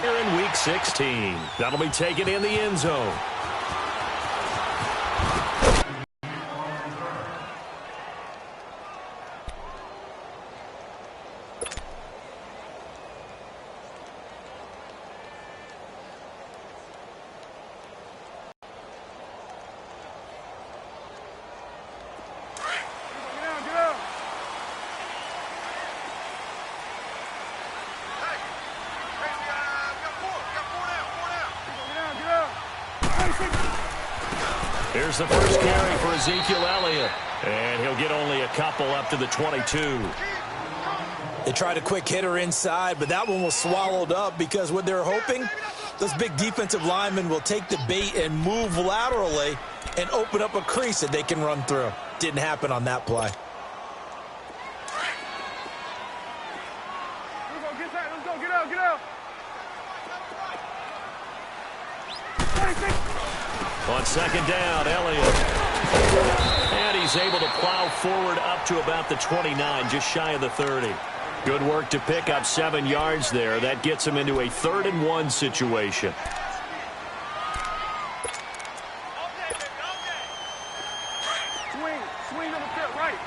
here in Week 16. That'll be taken in the end zone. Here's the first carry for Ezekiel Elliott, and he'll get only a couple up to the 22. They tried a quick hitter inside, but that one was swallowed up because what they're hoping, those big defensive linemen will take the bait and move laterally and open up a crease that they can run through. Didn't happen on that play. Let's go, get out. On second down, Elliott. And he's able to plow forward up to about the 29, just shy of the 30. Good work to pick up 7 yards there. That gets him into a 3rd-and-1 situation. Swing on the field, right.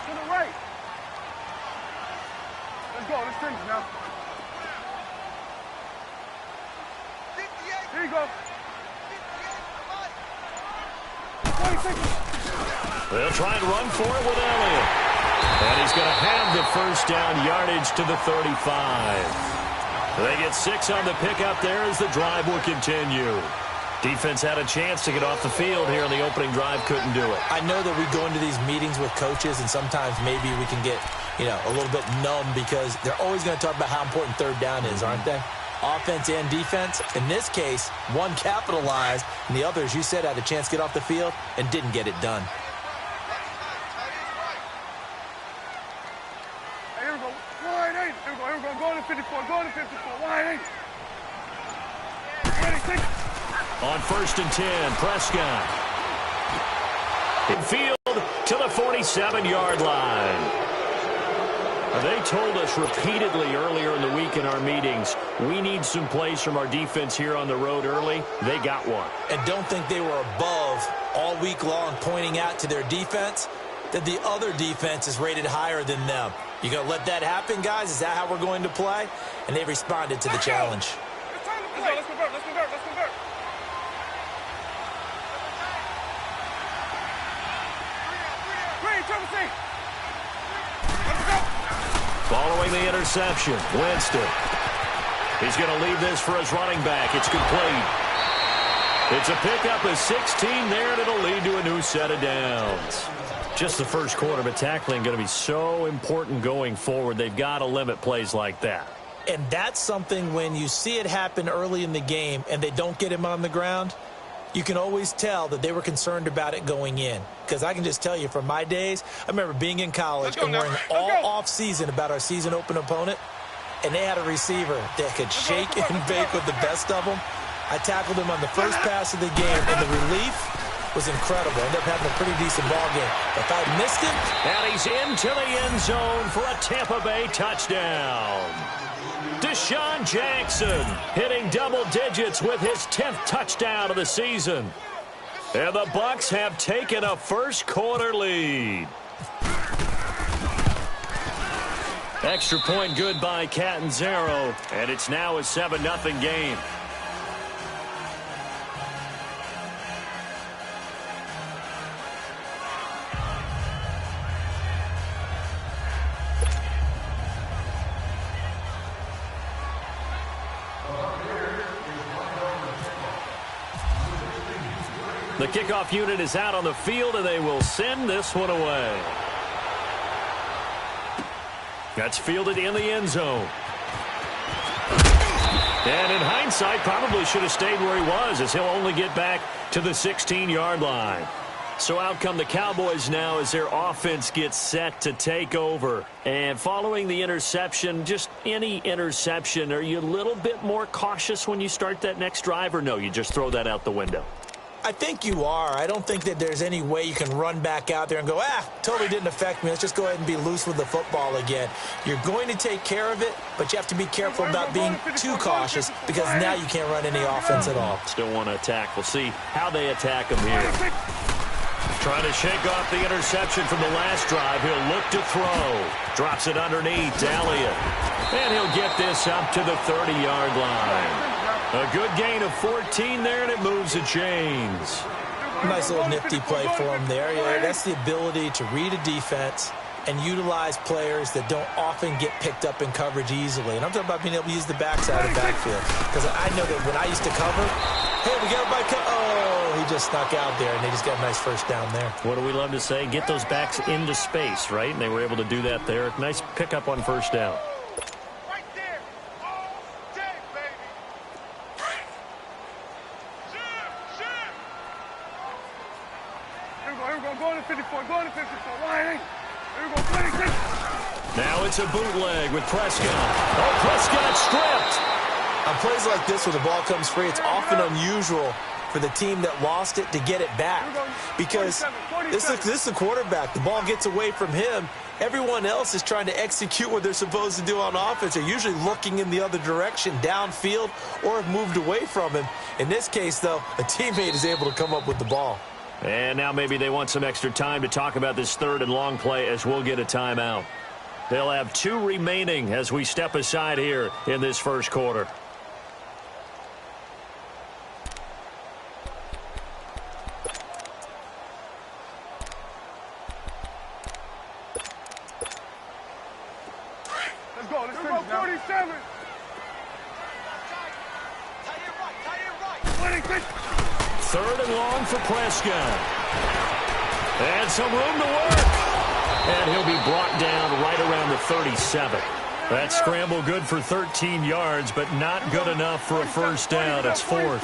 To the right. Let's go, let's finish now. Here you go. They'll try and run for it with Elliott. And he's going to have the first down yardage to the 35. They get 6 on the pickup there as the drive will continue. Defense had a chance to get off the field here in the opening drive, couldn't do it. I know that we go into these meetings with coaches, and sometimes maybe we can get, a little bit numb because they're always going to talk about how important 3rd down is, aren't they? Offense and defense. In this case, one capitalized, and the other, as you said, had a chance to get off the field and didn't get it done. Hey, here we go. Wide 8. Here we go. Go to 54. Wide 8. On 1st and 10, Prescott. In field to the 47-yard line. They told us repeatedly earlier in the week in our meetings, we need some plays from our defense here on the road early. They got one. And don't think they were above all week long pointing out to their defense that the other defense is rated higher than them. You going to let that happen, guys? Is that how we're going to play? And they responded to the challenge. Let's convert. Following the interception, Winston. He's going to leave this for his running back. It's complete. It's a pickup of 16 there, and it'll lead to a new set of downs. Just the first quarter, but tackling going to be so important going forward. They've got to limit plays like that. And that's something when you see it happen early in the game and they don't get him on the ground, you can always tell that they were concerned about it going in. Because I can just tell you from my days, I remember being in college and worrying all off-season about our season open opponent, and they had a receiver that could shake and bake with the best of them. I tackled him on the first pass of the game, and the relief was incredible. Ended up having a pretty decent ball game. If I missed him... And he's into the end zone for a Tampa Bay touchdown. Deshaun Jackson hitting double digits with his 10th touchdown of the season. And the Bucs have taken a first quarter lead. Extra point good by Catanzaro, and it's now a 7-0 game. The kickoff unit is out on the field, and they will send this one away. That's fielded in the end zone. And in hindsight, probably should have stayed where he was, as he'll only get back to the 16-yard line. So out come the Cowboys now as their offense gets set to take over. And following the interception, just any interception, are you a little bit more cautious when you start that next drive, or no, you just throw that out the window? I think you are. I don't think that there's any way you can run back out there and go, totally didn't affect me. Let's just go ahead and be loose with the football again. You're going to take care of it, but you have to be careful about being too cautious because now you can't run any offense at all. Still want to attack. We'll see how they attack him here. Trying to shake off the interception from the last drive. He'll look to throw. Drops it underneath. Elliott. And he'll get this up to the 30-yard line. A good gain of 14 there, and it moves the chains. Nice little nifty play for him there. Yeah, that's the ability to read a defense and utilize players that don't often get picked up in coverage easily. And I'm talking about being able to use the backside of the backfield. Because I know that when I used to cover, hey, we got a bike. Oh, he just snuck out there, and they just got a nice first down there. What do we love to say? Get those backs into space, right? And they were able to do that there. Nice pickup on first down. Now it's a bootleg with Prescott. Oh, Prescott stripped. On plays like this where the ball comes free, it's often unusual for the team that lost it to get it back. Because this is the quarterback. The ball gets away from him. Everyone else is trying to execute what they're supposed to do on offense. They're usually looking in the other direction, downfield, or have moved away from him. In this case, though, a teammate is able to come up with the ball. And now maybe they want some extra time to talk about this third and long play as we'll get a timeout. They'll have 2 remaining as we step aside here in this first quarter. Let's go, 47. Third and long for Prescott. And some room to work. And he'll be brought down right around the 37. That scramble good for 13 yards, but not good enough for a first down. It's 4th.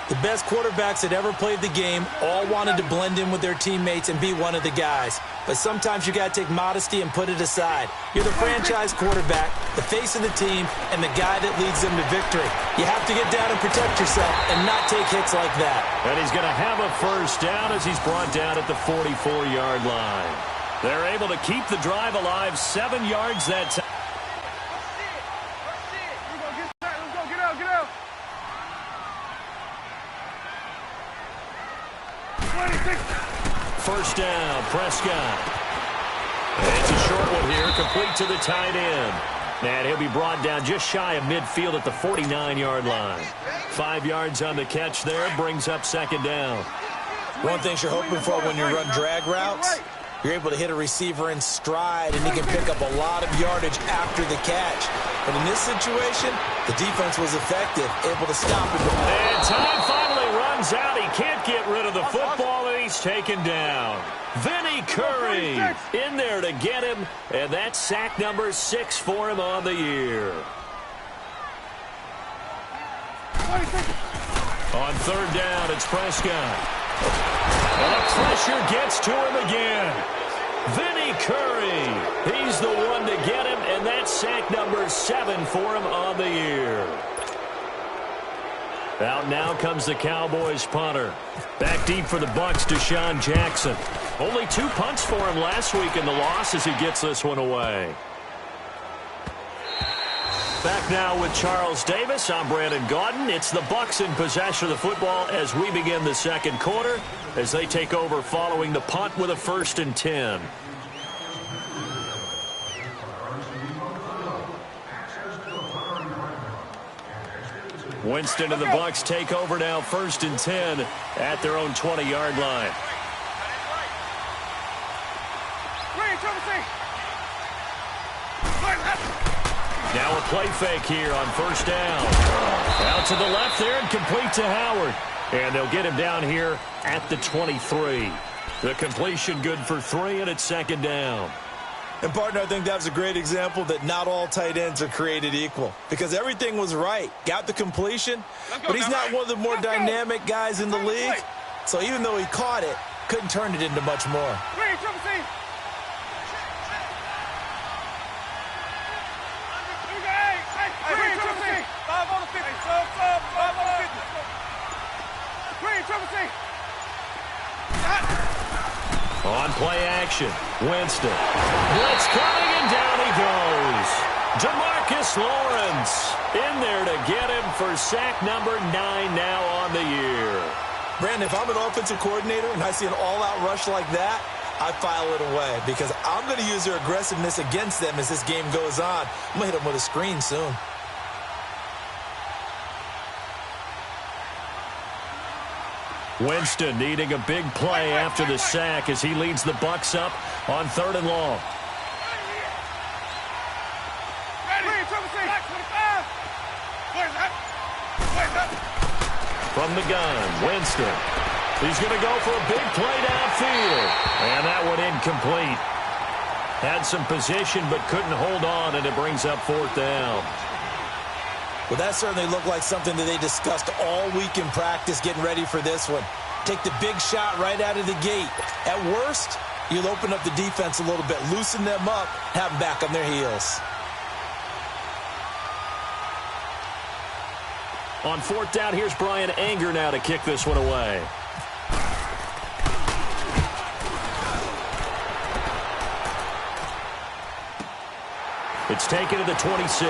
The best quarterbacks that ever played the game all wanted to blend in with their teammates and be one of the guys. But sometimes you got to take modesty and put it aside. You're the franchise quarterback, the face of the team, and the guy that leads them to victory. You have to get down and protect yourself and not take hits like that. And he's going to have a first down as he's brought down at the 44-yard line. They're able to keep the drive alive, 7 yards that time. First down, Prescott. It's a short one here, complete to the tight end. And he'll be brought down just shy of midfield at the 49-yard line. 5 yards on the catch there, brings up second down. One thing you're hoping for when you run drag routes, you're able to hit a receiver in stride, and he can pick up a lot of yardage after the catch. But in this situation, the defense was effective, able to stop him. And time finally runs out. He can't get rid of the football, and he's taken down. Vinny Curry in there to get him, and that's sack number 6 for him on the year. On third down, it's Prescott. And the pressure gets to him again. Vinny Curry, he's the one to get him, and that's sack number 7 for him on the year. Out now comes the Cowboys punter. Back deep for the Bucs, Deshaun Jackson. Only 2 punts for him last week in the loss as he gets this one away. Back now with Charles Davis. I'm Brandon Gaudin. It's the Bucs in possession of the football as we begin the second quarter as they take over following the punt with a 1st and 10. Winston and the Bucs take over now, 1st and 10 at their own 20-yard line. Now a play fake here on 1st down. Out to the left there and complete to Howard. And they'll get him down here at the 23. The completion good for 3, and it's 2nd down. And, partner, I think that was a great example that not all tight ends are created equal. Because everything was right. Got the completion, but he's not one of the more dynamic guys in the league. So even though he caught it, couldn't turn it into much more. Play action. Winston. Blitz coming, and down he goes. DeMarcus Lawrence in there to get him for sack number 9 now on the year. Brandon, if I'm an offensive coordinator and I see an all-out rush like that, I file it away because I'm going to use their aggressiveness against them as this game goes on. I'm going to hit them with a screen soon. Winston needing a big play after the sack as he leads the Bucs up on 3rd and long. From the gun, Winston. He's going to go for a big play downfield. And that one incomplete. Had some position but couldn't hold on, and it brings up 4th down. Well, that certainly looked like something that they discussed all week in practice getting ready for this one. Take the big shot right out of the gate. At worst, you'll open up the defense a little bit, loosen them up, have them back on their heels. On 4th down, here's Brian Anger now to kick this one away. It's taken to the 26.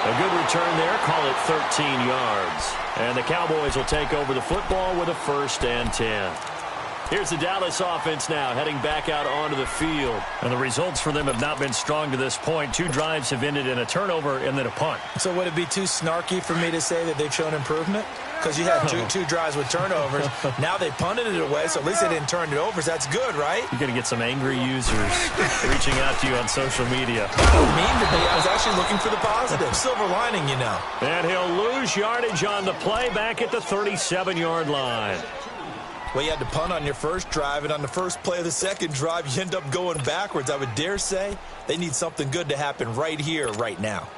A good return there. Call it 13 yards. And the Cowboys will take over the football with a 1st and 10. Here's the Dallas offense now heading back out onto the field. And the results for them have not been strong to this point. 2 drives have ended in a turnover and then a punt. So would it be too snarky for me to say that they've shown improvement? Because you had two drives with turnovers. Now they punted it away, so at least they didn't turn it over. So that's good, right? You're going to get some angry users reaching out to you on social media. I don't mean to be. I was actually looking for the positive. Silver lining, you know. And he'll lose yardage on the play back at the 37-yard line. Well, you had to punt on your first drive, and on the first play of the second drive, you end up going backwards. I would dare say they need something good to happen right here, right now.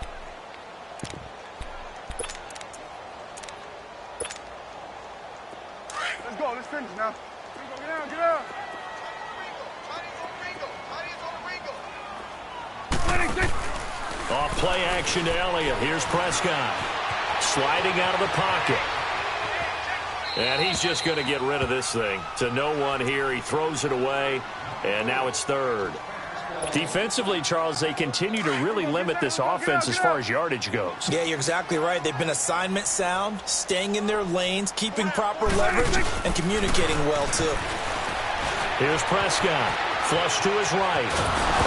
Let's go. Let's finish now. Get out. Get out. Off play action to Elliott. Here's Prescott. Sliding out of the pocket. And he's just going to get rid of this thing. To no one here. He throws it away. And now it's 3rd. Defensively, Charles, they continue to really limit this offense as far as yardage goes. Yeah, you're exactly right. They've been assignment sound, staying in their lanes, keeping proper leverage, and communicating well, too. Here's Prescott. Flush to his right.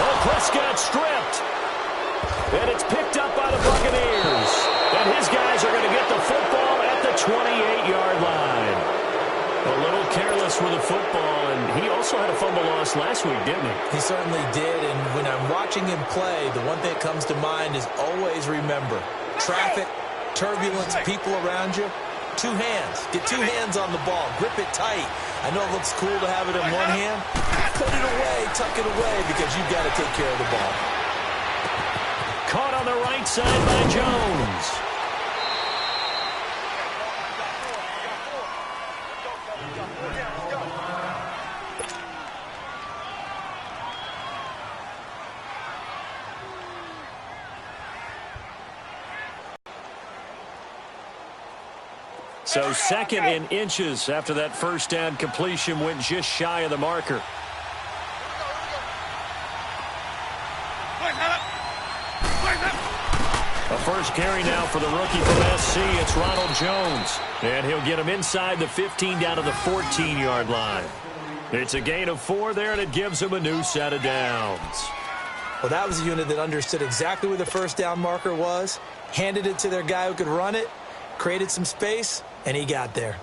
Oh, Prescott stripped. And it's picked up by the Buccaneers. And his guys are going to get the football at the 28-yard line. A little careless with the football, and he also had a fumble loss last week, didn't he? He certainly did, and when I'm watching him play, the one thing that comes to mind is always remember, traffic, turbulence, people around you, 2 hands. Get 2 hands on the ball. Grip it tight. I know it looks cool to have it in one hand. Put it away, tuck it away, because you've got to take care of the ball. Caught on the right side by Jones. So 2nd and inches after that first down completion went just shy of the marker. A first carry now for the rookie from SC. It's Ronald Jones. And he'll get him inside the 15 down to the 14-yard line. It's a gain of 4 there, and it gives him a new set of downs. Well, that was a unit that understood exactly where the first down marker was, handed it to their guy who could run it, created some space, and he got there.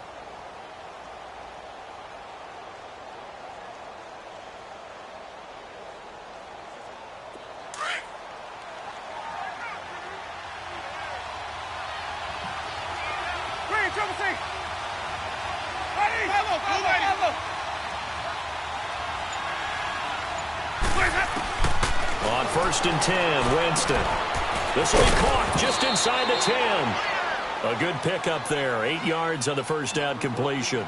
On 1st and 10, Winston. This will be caught just inside the 10. A good pickup there. 8 yards on the first down completion.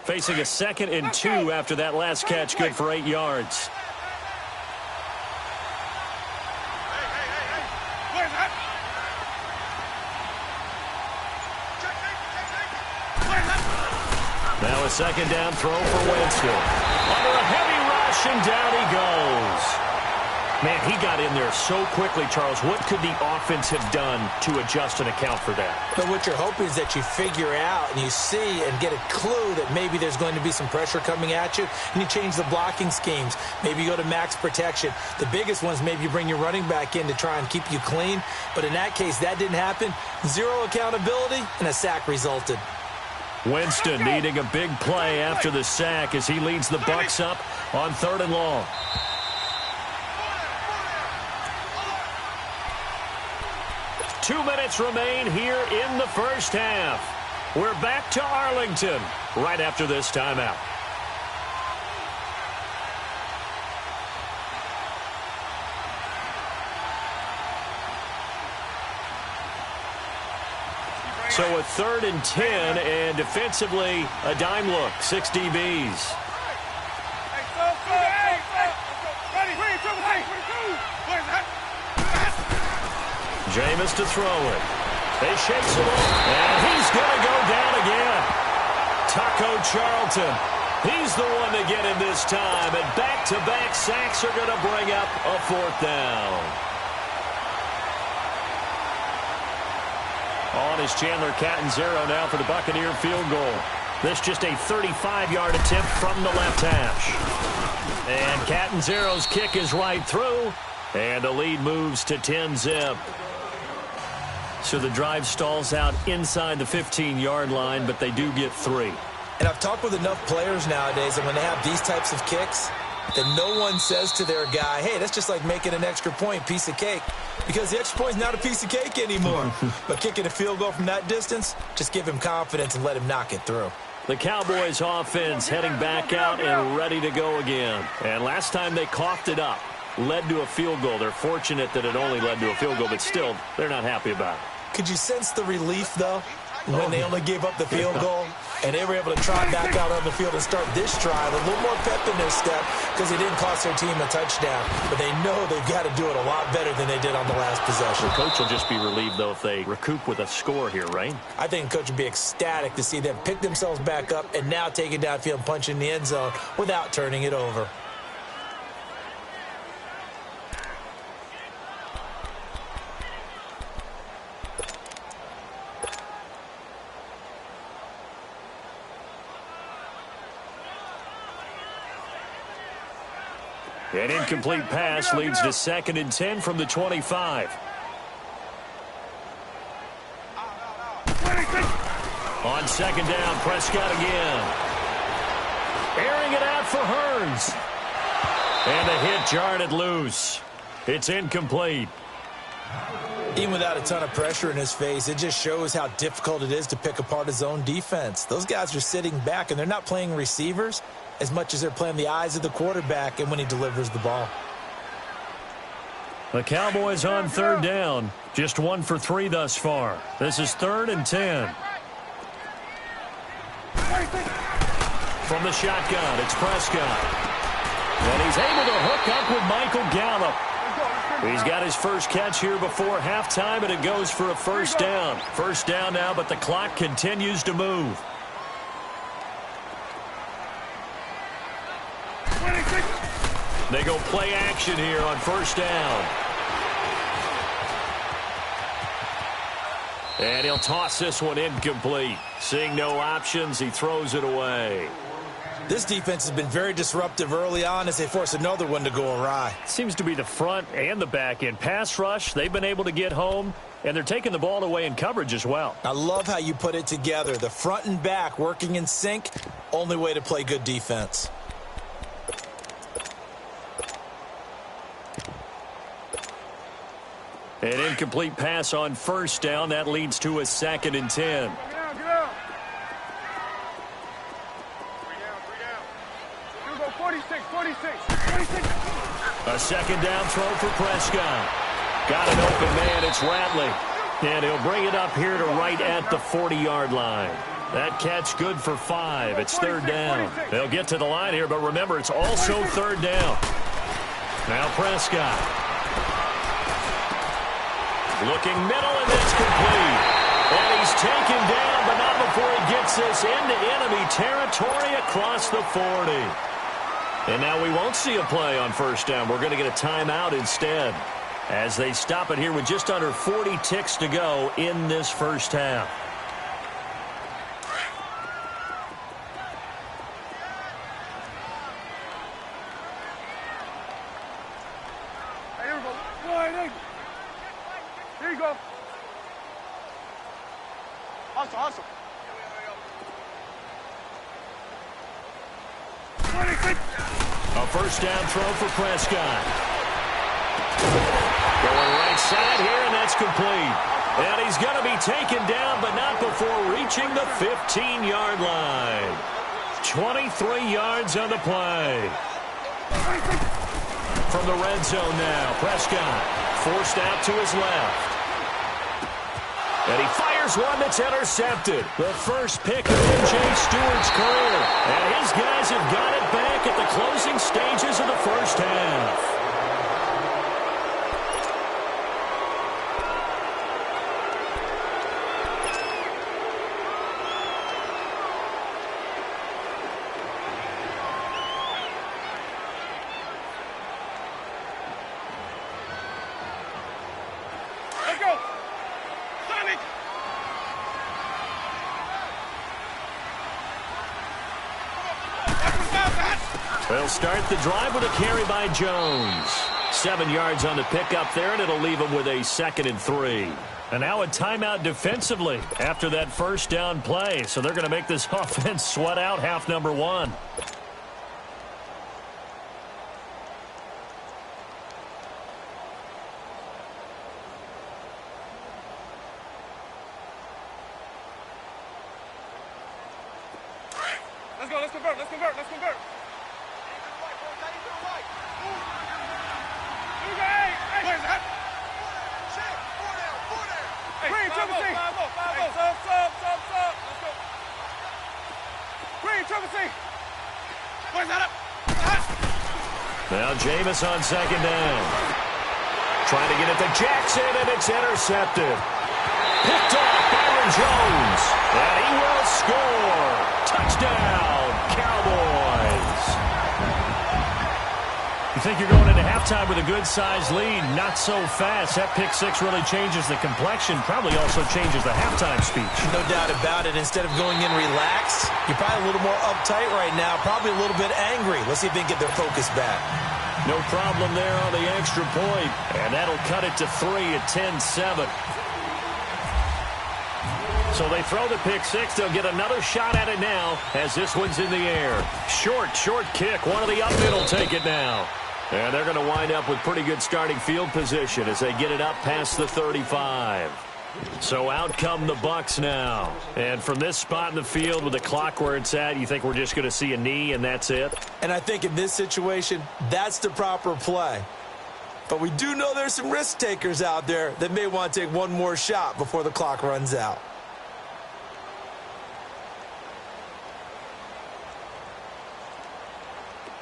Facing a 2nd and 2 after that last catch, good for 8 yards. Now a second down throw for Winston. Under a heavy rush, and down he goes. Man, he got in there so quickly, Charles. What could the offense have done to adjust and account for that? But what you're hoping is that you figure out and you see and get a clue that maybe there's going to be some pressure coming at you, and you change the blocking schemes. Maybe you go to max protection. The biggest ones, maybe you bring your running back in to try and keep you clean. But in that case, that didn't happen. Zero accountability, and a sack resulted. Winston needing a big play after the sack as he leads the Bucs up on 3rd and long. Two minutes remain here in the first half. We're back to Arlington right after this timeout. So a 3rd and 10, and defensively a dime look. 6 DBs. Jameis to throw it. They shakes it off, and he's going to go down again. Taco Charlton. He's the one to get him this time, and back-to-back sacks are going to bring up a 4th down. On is Chandler Catanzaro now for the Buccaneer field goal. This just a 35-yard attempt from the left hash. And Catanzaro's kick is right through, and the lead moves to 10-zip. So the drive stalls out inside the 15-yard line, but they do get 3. And I've talked with enough players nowadays that when they have these types of kicks, that no one says to their guy, hey, that's just like making an extra point, piece of cake. Because the extra point is not a piece of cake anymore. But kicking a field goal from that distance, just give him confidence and let him knock it through. The Cowboys offense heading back out and ready to go again. And last time they coughed it up, led to a field goal. They're fortunate that it only led to a field goal, but still, they're not happy about it. Could you sense the relief, though, when they only gave up the field goal and they were able to try back out on the field and start this drive a little more pep in their step because it didn't cost their team a touchdown. But they know they've got to do it a lot better than they did on the last possession. The coach will just be relieved, though, if they recoup with a score here, right? I think the coach would be ecstatic to see them pick themselves back up and now take it downfield and punch in the end zone without turning it over. An incomplete pass leads to 2nd and 10 from the 25. On 2nd down, Prescott again. Airing it out for Hearns. And a hit jarred it loose. It's incomplete. Even without a ton of pressure in his face, it just shows how difficult it is to pick apart his own defense. Those guys are sitting back, and they're not playing receivers as much as they're playing the eyes of the quarterback and when he delivers the ball. The Cowboys on 3rd down. Just 1 for 3 thus far. This is 3rd and 10. From the shotgun, it's Prescott. And he's able to hook up with Michael Gallup. He's got his first catch here before halftime, and it goes for a 1st down. 1st down now, but the clock continues to move. They go play action here on 1st down. And he'll toss this one incomplete. Seeing no options, he throws it away. This defense has been very disruptive early on as they force another one to go awry. Seems to be the front and the back end. Pass rush, they've been able to get home, and they're taking the ball away in coverage as well. I love how you put it together. The front and back working in sync, only way to play good defense. An incomplete pass on 1st down. That leads to a 2nd and 10. Get out. 46. A 2nd down throw for Prescott. Got an open man. It's Ratley. And he'll bring it up here to right at the 40-yard line. That catch good for 5. It's 3rd down. They'll get to the line here, but remember, it's also 3rd down. Now Prescott. Looking middle, and that's complete. And he's taken down, but not before he gets gets this into enemy territory across the 40. And now we won't see a play on first down. We're going to get a timeout instead as they stop it here with just under 40 ticks to go in this first half. Hey, here we go. Wide eight. Here you go. Hustle, hustle. A first down throw for Prescott. Going right side here, and that's complete. And he's going to be taken down, but not before reaching the 15-yard line. 23 yards on the play. From the red zone now, Prescott forced out to his left. And he fires one that's intercepted. The first pick of M.J. Stewart's career. And his guys have got it back at the closing stages of the first half. Let's go. Sonic. They'll start the drive with a carry by Jones. 7 yards on the pickup there, and it'll leave him with a 2nd and 3. And now a timeout defensively after that first down play. So they're going to make this offense sweat out half number 1. Let's go. Let's convert. Let's convert. Let's convert. Where's that? Hey, Green, triple C. Sub. Let's go. Green, triple C. Where's that up? Now Jameis on 2nd down. Trying to get it to Jackson, and it's intercepted. Picked off Byron Jones. And he will score. Touchdown, Cowboys. You think you're going into halftime with a good-sized lead. Not so fast. That pick six really changes the complexion. Probably also changes the halftime speech. No doubt about it. Instead of going in relaxed, you're probably a little more uptight right now. Probably a little bit angry. Let's see if they can get their focus back. No problem there on the extra point. And that'll cut it to 3 at 10-7. So they throw the pick six. They'll get another shot at it now as this one's in the air. Short kick. One of the up middle take it now. And they're going to wind up with pretty good starting field position as they get it up past the 35. So out come the Bucs now. And from this spot in the field with the clock where it's at, you think we're just going to see a knee and that's it? And I think in this situation, that's the proper play. But we do know there's some risk takers out there that may want to take one more shot before the clock runs out.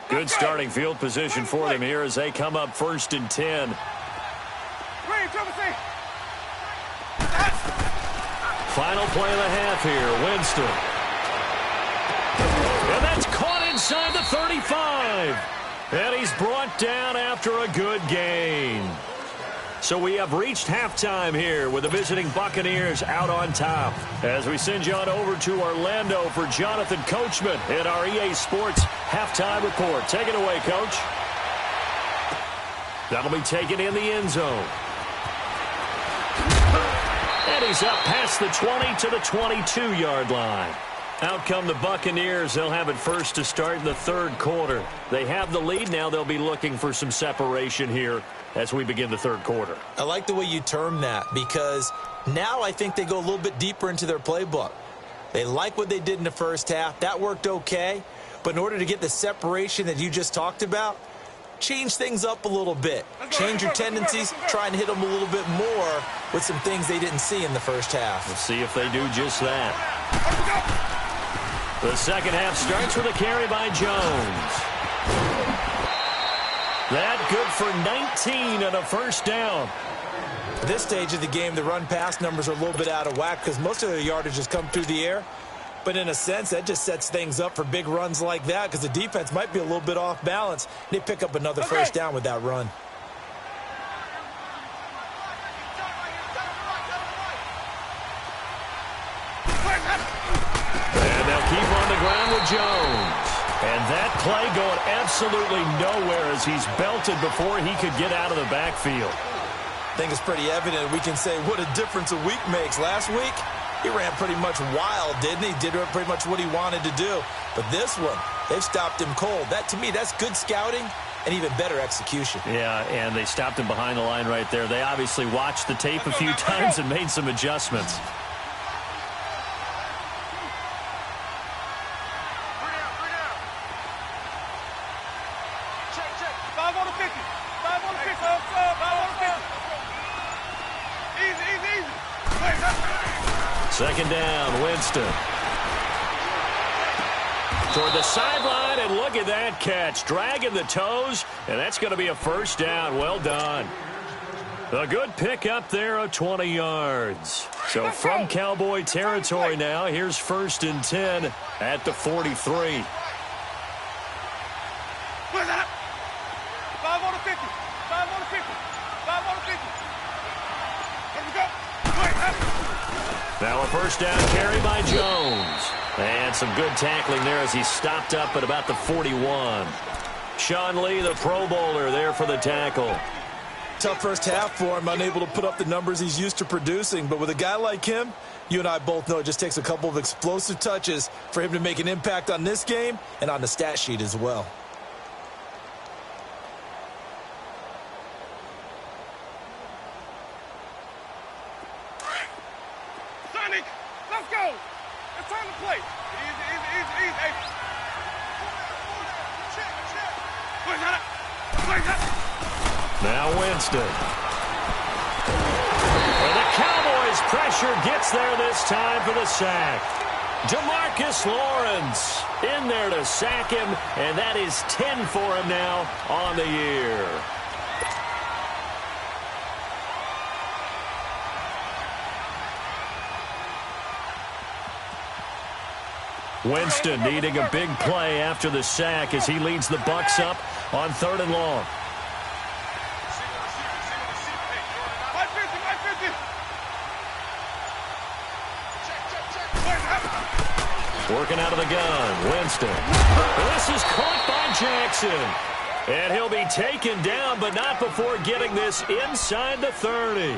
Good starting field position for them here as they come up 1st and 10. Final play of the half here. Winston. And that's caught inside the 35. And he's brought down after a good gain. So we have reached halftime here with the visiting Buccaneers out on top. As we send you on over to Orlando for Jonathan Coachman in our EA Sports halftime report. Take it away, Coach. That'll be taken in the end zone. And he's up past the 20 to the 22-yard line. Out come the Buccaneers. They'll have it first to start in the 3rd quarter. They have the lead now. They'll be looking for some separation here as we begin the 3rd quarter. I like the way you term that because now I think they go a little bit deeper into their playbook. They like what they did in the first half. That worked okay. But in order to get the separation that you just talked about, change things up a little bit. Change your tendencies. Try and hit them a little bit more with some things they didn't see in the first half. Let's see if they do just that. The second half starts with a carry by Jones. That good for 19 and a first down. At this stage of the game, the run-pass numbers are a little bit out of whack because most of their yardage has come through the air. But in a sense, that just sets things up for big runs like that because the defense might be a little bit off balance. They pick up another first down with that run. And they'll keep on the ground with Jones. And that play going absolutely nowhere as he's belted before he could get out of the backfield. I think it's pretty evident we can say what a difference a week makes. Last week, he ran pretty much wild, didn't he? Did pretty much what he wanted to do. But this one, they've stopped him cold. That, to me, that's good scouting and even better execution. Yeah, and they stopped him behind the line right there. They obviously watched the tape a few times and made some adjustments. Second down, Winston. Toward the sideline, and look at that catch. Dragging the toes, and that's going to be a first down. Well done. A good pick up there of 20 yards. So from Cowboy territory now, here's 1st and 10 at the 43. Where's that? 5 on the 50. 5 on the 50. 5 on the 50. Here we go. Now a first down carry by Jones. And some good tackling there as he stopped up at about the 41. Sean Lee, the Pro Bowler, there for the tackle. Tough first half for him, unable to put up the numbers he's used to producing. But with a guy like him, you and I both know it just takes a couple of explosive touches for him to make an impact on this game and on the stat sheet as well. Let's go. It's time to play. Easy, easy, easy, easy. Hey. Now Winston. Well, the Cowboys' pressure gets there this time for the sack. DeMarcus Lawrence in there to sack him, and that is 10 for him now on the year. Winston needing a big play after the sack as he leads the Bucs up on 3rd and long. Working out of the gun, Winston. This is caught by Jackson. And he'll be taken down, but not before getting this inside the 30.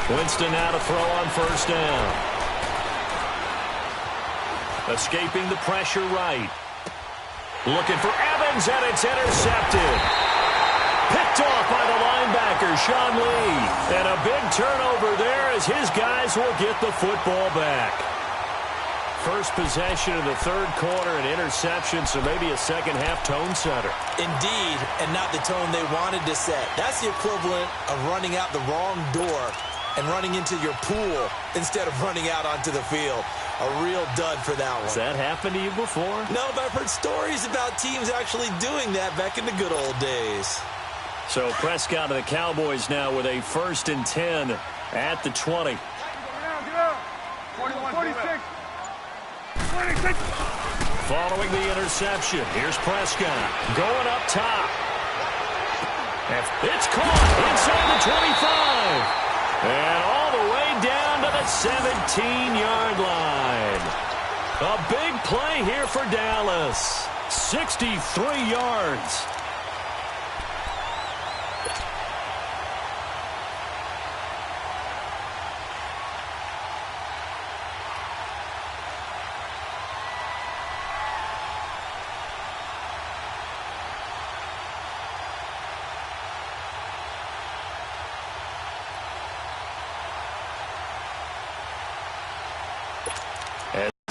Winston now to throw on 1st down. Escaping the pressure right. Looking for Evans, and it's intercepted. Picked off by the linebacker, Sean Lee. And a big turnover there as his guys will get the football back. First possession of the 3rd quarter, an interception, so maybe a second-half tone setter. Indeed, and not the tone they wanted to set. That's the equivalent of running out the wrong door and running into your pool instead of running out onto the field. A real dud for that one. Has that happened to you before? No, but I've heard stories about teams actually doing that back in the good old days. So Prescott of the Cowboys now with a 1st and 10 at the 20. 41, 46. 26. Following the interception, here's Prescott going up top. It's caught inside the 25. And all the way down to the 17-yard line. A big play here for Dallas. 63 yards.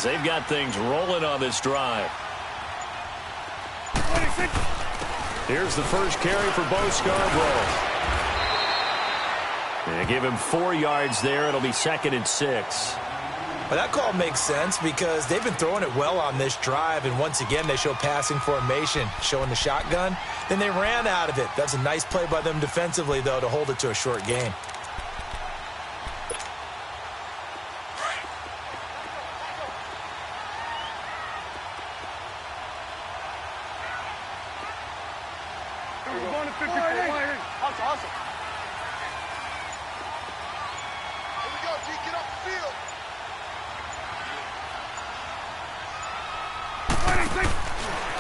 They've got things rolling on this drive. 26. Here's the first carry for Bo Scarborough. They give him 4 yards there. It'll be 2nd and 6. Well, that call makes sense because they've been throwing it well on this drive, and once again they show passing formation, showing the shotgun. Then they ran out of it. That's a nice play by them defensively, though, to hold it to a short gain.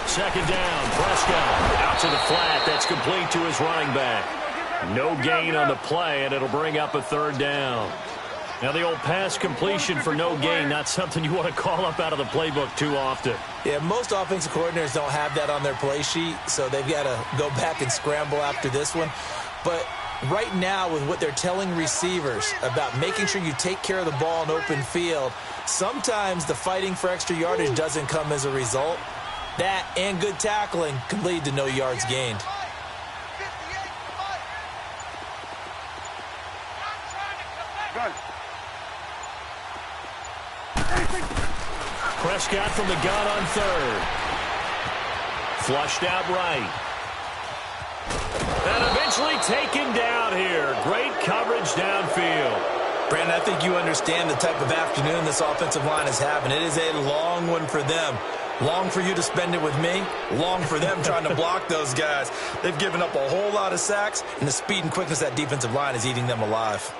Second down, Prescott out to the flat. That's complete to his running back. No gain on the play, and it'll bring up a 3rd down. Now, the old pass completion for no gain, not something you want to call up out of the playbook too often. Yeah, most offensive coordinators don't have that on their play sheet, so they've got to go back and scramble after this one. But right now, with what they're telling receivers about making sure you take care of the ball in open field, sometimes the fighting for extra yardage doesn't come as a result. That and good tackling can lead to no yards gained. Prescott from the gun on 3rd. Flushed out right. And eventually taken down here. Great coverage downfield. Brandon, I think you understand the type of afternoon this offensive line is having. It is a long one for them. Long for you to spend it with me. Long for them trying to block those guys. They've given up a whole lot of sacks, and the speed and quickness of that defensive line is eating them alive.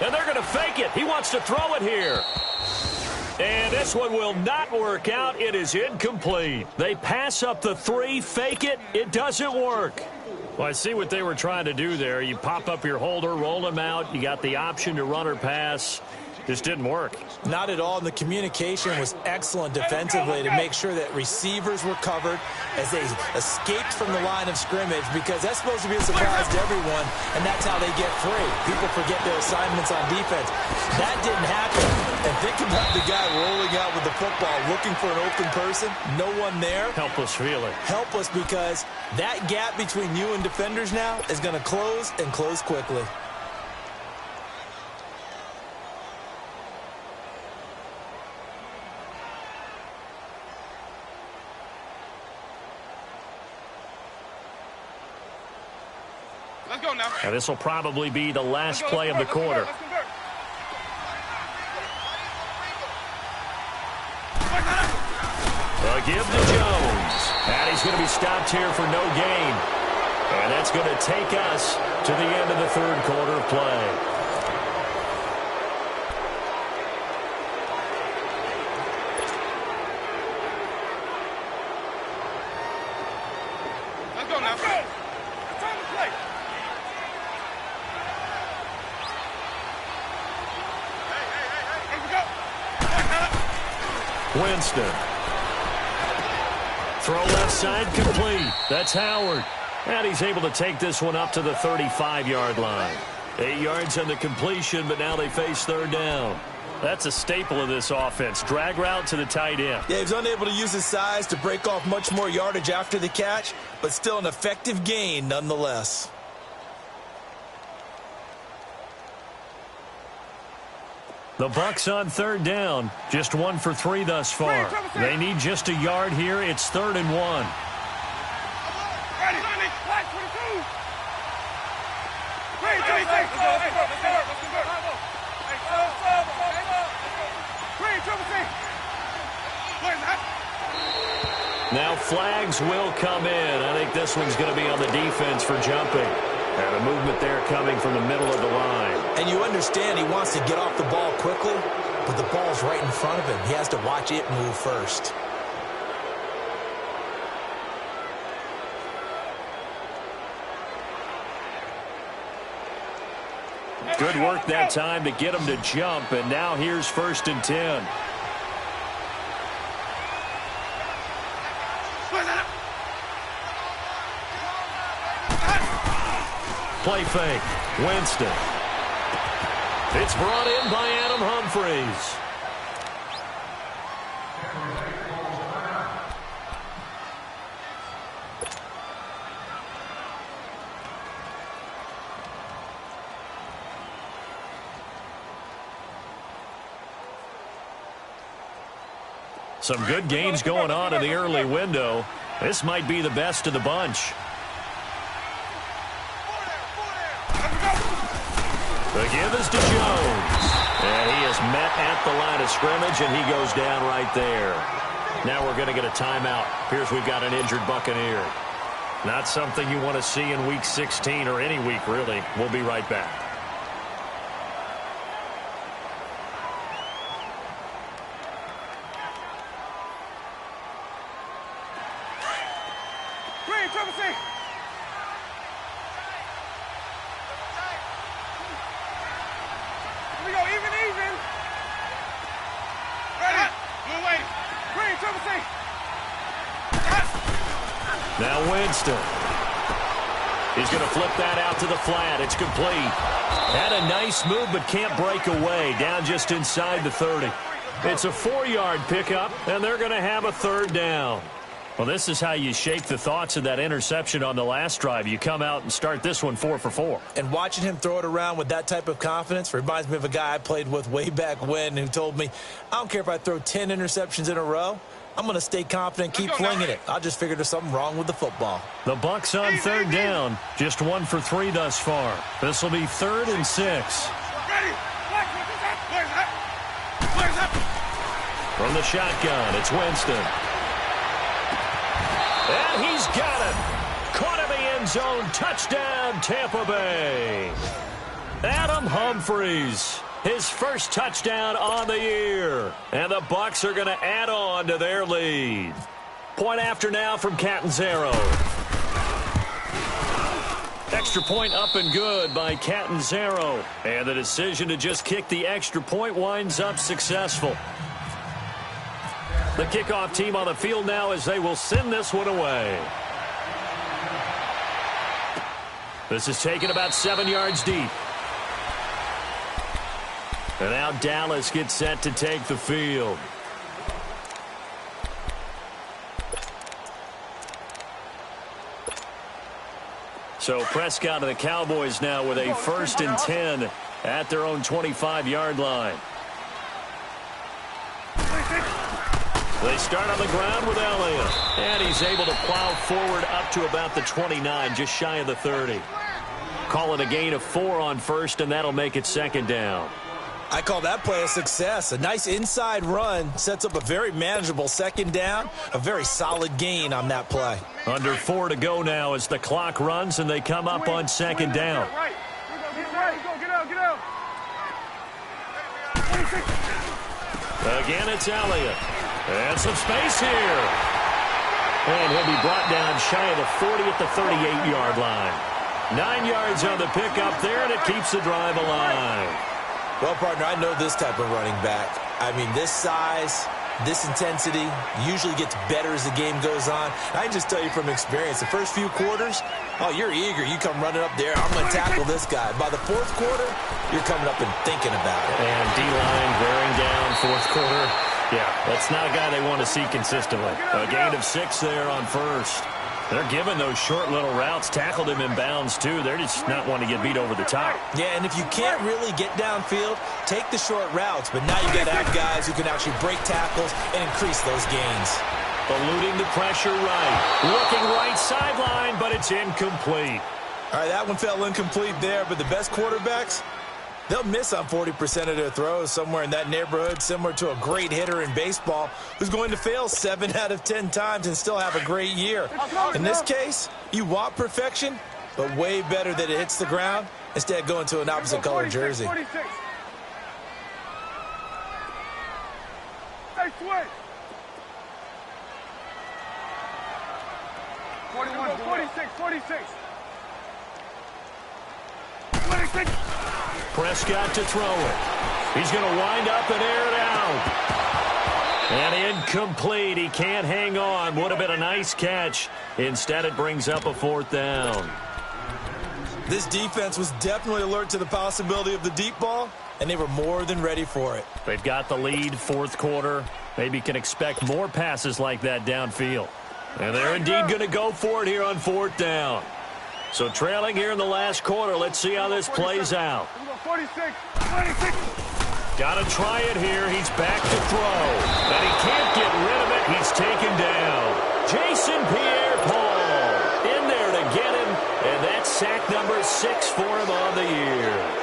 And they're going to fake it. He wants to throw it here. And this one will not work out. It is incomplete. They pass up the 3, fake it. It doesn't work. Well, I see what they were trying to do there. You pop up your holder, roll him out. You got the option to run or pass. Just didn't work. Not at all. And the communication was excellent defensively to make sure that receivers were covered as they escaped from the line of scrimmage, because that's supposed to be a surprise to everyone, and that's how they get free. People forget their assignments on defense. That didn't happen. And think about the guy rolling out with the football, looking for an open person. No one there. Helpless feeling. Helpless, because that gap between you and defenders now is going to close, and close quickly. Let's go now. Now, this will probably be the last play of the quarter. A give to Jones. And he's going to be stopped here for no gain. And that's going to take us to the end of the 3rd quarter of play. Let's go now. It's time to play. Hey, we go. Winston. Throw left side complete. That's Howard. And he's able to take this one up to the 35-yard line. 8 yards on the completion, but now they face 3rd down. That's a staple of this offense. Drag route to the tight end. Yeah, he's unable to use his size to break off much more yardage after the catch, but still an effective gain nonetheless. The Bucs on 3rd down. Just 1 for 3 thus far. They need just a yard here. It's 3rd and 1. Ready. Flag 22. Now flags will come in. I think this one's going to be on the defense for jumping. And a movement there coming from the middle of the line. And you understand he wants to get off the ball quickly, but the ball's right in front of him. He has to watch it move first. Good work that time to get him to jump, and now here's 1st and 10. Play fake. Winston. It's brought in by Adam Humphries. Some good gains going on in the early window. This might be the best of the bunch. The give is to Jones. And he is met at the line of scrimmage, and he goes down right there. Now we're going to get a timeout. Appears we've got an injured Buccaneer. Not something you want to see in Week 16 or any week, really. We'll be right back. Now Winston. He's going to flip that out to the flat. It's complete. Had a nice move, but can't break away. Down just inside the 30. It's a 4-yard pickup, and they're going to have a third down. Well, this is how you shake the thoughts of that interception on the last drive. You come out and start this one 4 for 4. And watching him throw it around with that type of confidence reminds me of a guy I played with way back when who told me, I don't care if I throw 10 interceptions in a row. I'm going to stay confident, keep flinging it. I just figured there's something wrong with the football. The Bucs on third down. Just 1 for 3 thus far. This will be 3rd and 6. From the shotgun, it's Winston. And he's got it. Caught in the end zone. Touchdown, Tampa Bay. Adam Humphries. His first touchdown on the year. And the Bucs are going to add on to their lead. Point after now from Catanzaro. Extra point up and good by Catanzaro. And the decision to just kick the extra point winds up successful. The kickoff team on the field now as they will send this one away. This is taken about 7 yards deep. And now Dallas gets set to take the field. So Prescott and the Cowboys now with a 1st and 10 at their own 25-yard line. They start on the ground with Elliott. And he's able to plow forward up to about the 29, just shy of the 30. Call it a gain of 4 on 1st, and that'll make it 2nd down. I call that play a success. A nice inside run sets up a very manageable 2nd down. A very solid gain on that play. Under 4 to go now as the clock runs and they come up on 2nd down. Again, it's Elliott. And some space here. And he'll be brought down shy of the 40 at the 38-yard line. 9 yards on the pickup there, and it keeps the drive alive. Well, partner, I know this type of running back. I mean, this size, this intensity usually gets better as the game goes on. I can just tell you from experience, the first few quarters, oh, you're eager. You come running up there. I'm going to tackle this guy. By the 4th quarter, you're coming up and thinking about it. And D-line wearing down 4th quarter. Yeah, that's not a guy they want to see consistently. A gain of 6 there on 1st. They're giving those short little routes. Tackled him in bounds, too. They're just not wanting to get beat over the top. Yeah, and if you can't really get downfield, take the short routes. But now you got to have guys who can actually break tackles and increase those gains. Eluding the pressure right. Looking right sideline, but it's incomplete. All right, that one fell incomplete there. But the best quarterbacks, they'll miss on 40% of their throws, somewhere in that neighborhood, similar to a great hitter in baseball who's going to fail 7 out of 10 times and still have a great year. In this case, you want perfection, but way better that it hits the ground instead of going to an opposite color jersey. 46. Hey, switch. 41, 46, 46. 26. Prescott to throw it. He's going to wind up and air it out. And incomplete. He can't hang on. Would have been a nice catch. Instead, it brings up a 4th down. This defense was definitely alert to the possibility of the deep ball, and they were more than ready for it. They've got the lead, 4th quarter. Maybe can expect more passes like that downfield. And they're indeed going to go for it here on 4th down. So trailing here in the last quarter. Let's see how this plays out. 46, 26. Got to try it here. He's back to throw. And he can't get rid of it. He's taken down. Jason Pierre-Paul in there to get him. And that's sack number 6 for him on the year.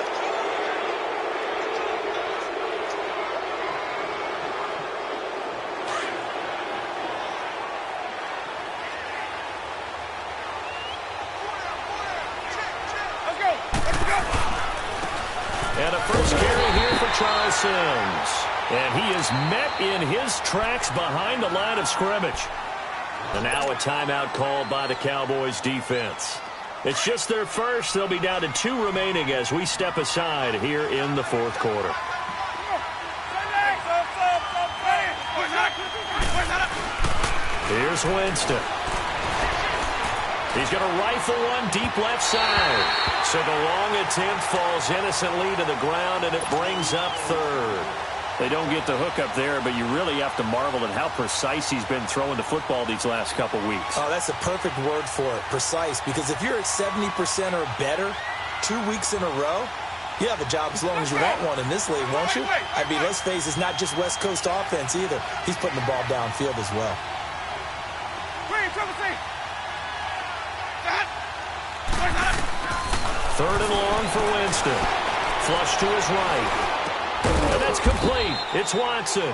And a first carry here for Charles Sims. And he is met in his tracks behind the line of scrimmage. And now a timeout called by the Cowboys defense. It's just their first. They'll be down to 2 remaining as we step aside here in the 4th quarter. Here's Winston. He's going to rifle one deep left side. So the long attempt falls innocently to the ground, and it brings up 3rd. They don't get the hook up there, but you really have to marvel at how precise he's been throwing the football these last couple weeks. Oh, that's a perfect word for it, precise, because if you're at 70% or better 2 weeks in a row, you have a job as long as you want one in this league, won't you? I mean, let's face it, it's not just West Coast offense either. He's putting the ball downfield as well. Third and long for Winston. Flush to his right. And that's complete. It's Watson.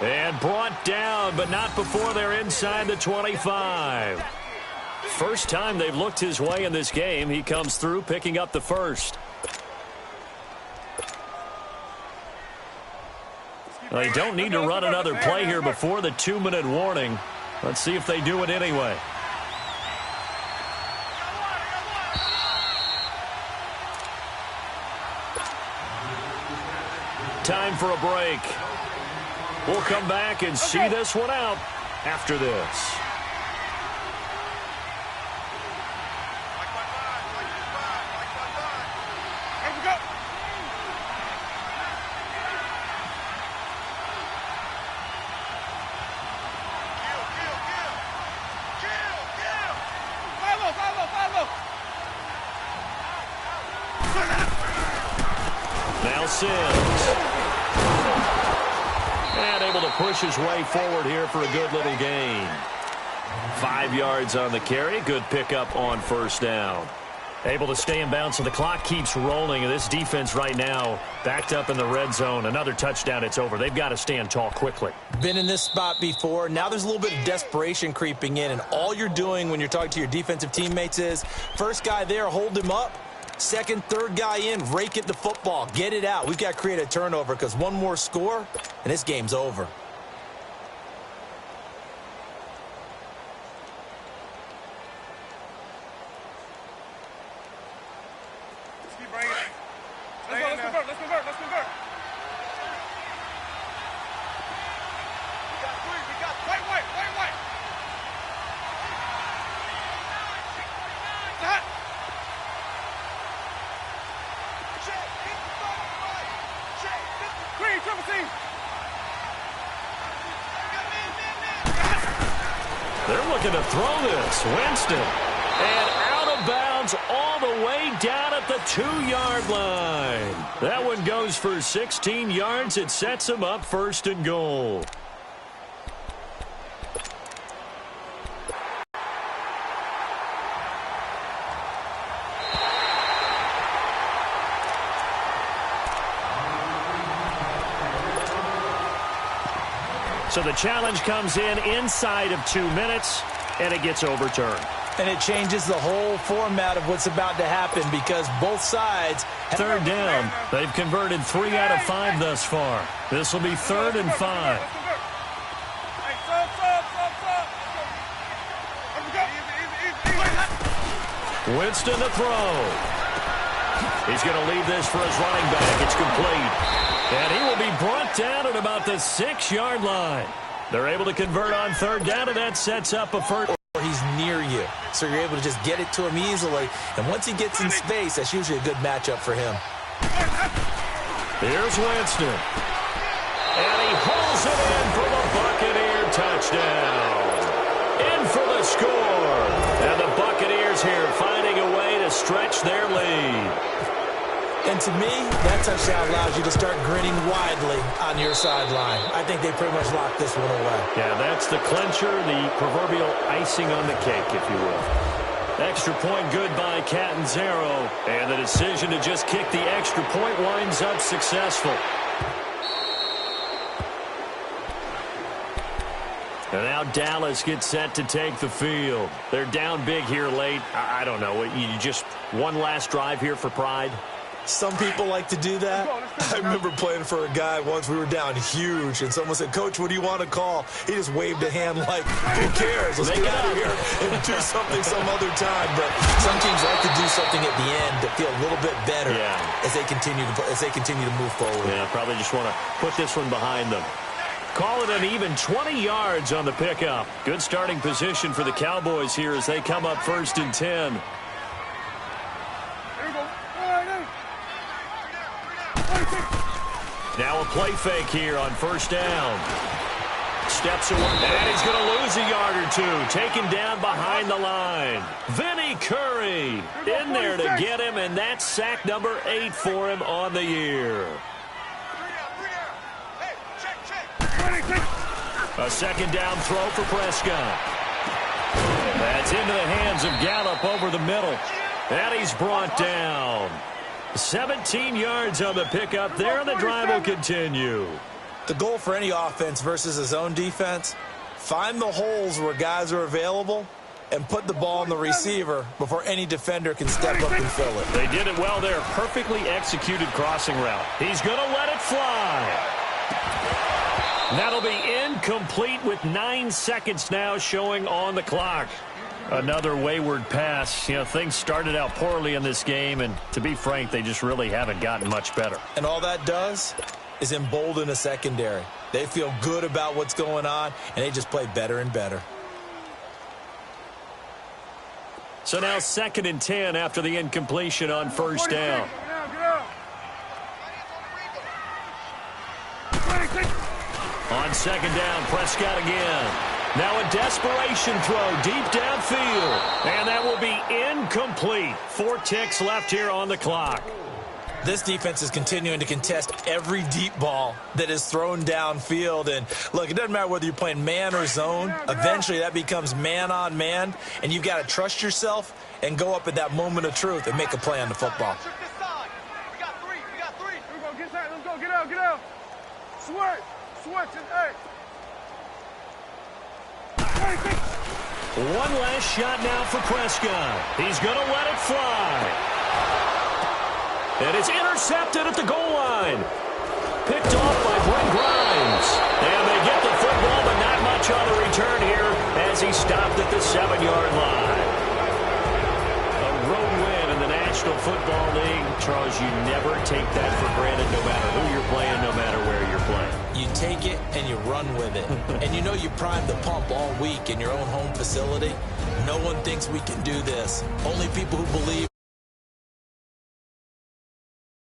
And brought down, but not before they're inside the 25. First time they've looked his way in this game. He comes through picking up the first. Well, they don't need to run another play here before the 2-minute warning. Let's see if they do it anyway. Time for a break. We'll come back and see this one out after this. Now Sims. And able to push his way forward here for a good little gain. 5 yards on the carry. Good pickup on first down. Able to stay in bounds, so the clock keeps rolling. And this defense right now backed up in the red zone. Another touchdown, it's over. They've got to stand tall quickly. Been in this spot before. Now there's a little bit of desperation creeping in. And all you're doing when you're talking to your defensive teammates is, first guy there, hold him up. Second, third guy in, rake at the football. Get it out. We've got to create a turnover because one more score, and this game's over. Let's keep bringing it. Let's convert. Let's convert. We got 3. We got white. That. They're looking to throw this. Winston. And out of bounds all the way down at the 2-yard line. That one goes for 16 yards. It sets him up 1st and goal. So the challenge comes in inside of 2 minutes, and it gets overturned. And it changes the whole format of what's about to happen because both sides. Third down. They've converted 3 out of 5 thus far. This will be 3rd and 5. Winston to throw. He's going to leave this for his running back. It's complete. And he will be brought down at about the 6-yard line. They're able to convert on 3rd down, and that sets up a first. He's near you, so you're able to just get it to him easily. And once he gets in space, that's usually a good matchup for him. Here's Winston. And he hauls it in for the touchdown. In for the score. And the Buccaneers here finding a way to stretch their lead. And to me, that touchdown allows you to start grinning widely on your sideline. I think they pretty much locked this one away. Yeah, that's the clincher, the proverbial icing on the cake, if you will. Extra point good by Catanzaro. And the decision to just kick the extra point winds up successful. And now Dallas gets set to take the field. They're down big here late. I don't know. You just one last drive here for pride? Some people like to do that. I remember playing for a guy once. We were down huge, and someone said, "Coach, what do you want to call?" He just waved a hand like, "Who cares? Let's get out of here and do something some other time." But some teams like to do something at the end to feel a little bit better as they continue to move forward. Yeah, probably just want to put this one behind them. Call it an even 20 yards on the pickup. Good starting position for the Cowboys here as they come up 1st and 10. Now a play fake here on 1st down. Steps away, and he's going to lose a yard or two. Taken down behind the line. Vinny Curry in there to get him, and that's sack number 8 for him on the year. A 2nd down throw for Prescott. That's into the hands of Gallup over the middle. And he's brought down. 17 yards on the pickup there, and the drive will continue. The goal for any offense versus a zone defense, find the holes where guys are available and put the ball on the receiver before any defender can step up and fill it. They did it well there. Perfectly executed crossing route. He's going to let it fly. That'll be incomplete with 9 seconds now showing on the clock. Another wayward pass. You know, things started out poorly in this game, and to be frank, they just really haven't gotten much better. And all that does is embolden a secondary. They feel good about what's going on, and they just play better and better. So now 2nd and 10 after the incompletion on 1st down. On 2nd down, Prescott again. Now a desperation throw deep downfield. And that will be incomplete. 4 ticks left here on the clock. This defense is continuing to contest every deep ball that is thrown downfield. And, look, it doesn't matter whether you're playing man or zone. Eventually that becomes man on man. And you've got to trust yourself and go up at that moment of truth and make a play on the football. We got three. Here we go. Get that. Let's go. Get out. Switch. Hey. One last shot now for Prescott. He's going to let it fly. And it's intercepted at the goal line. Picked off by Brent Grimes. And they get the football, but not much on the return here as he stopped at the 7-yard line. A road win in the National Football League. Charles, you never take that for granted no matter who you're playing, no matter where you're playing. You take it and you run with it. And you know you primed the pump all week in your own home facility. No one thinks we can do this. Only people who believe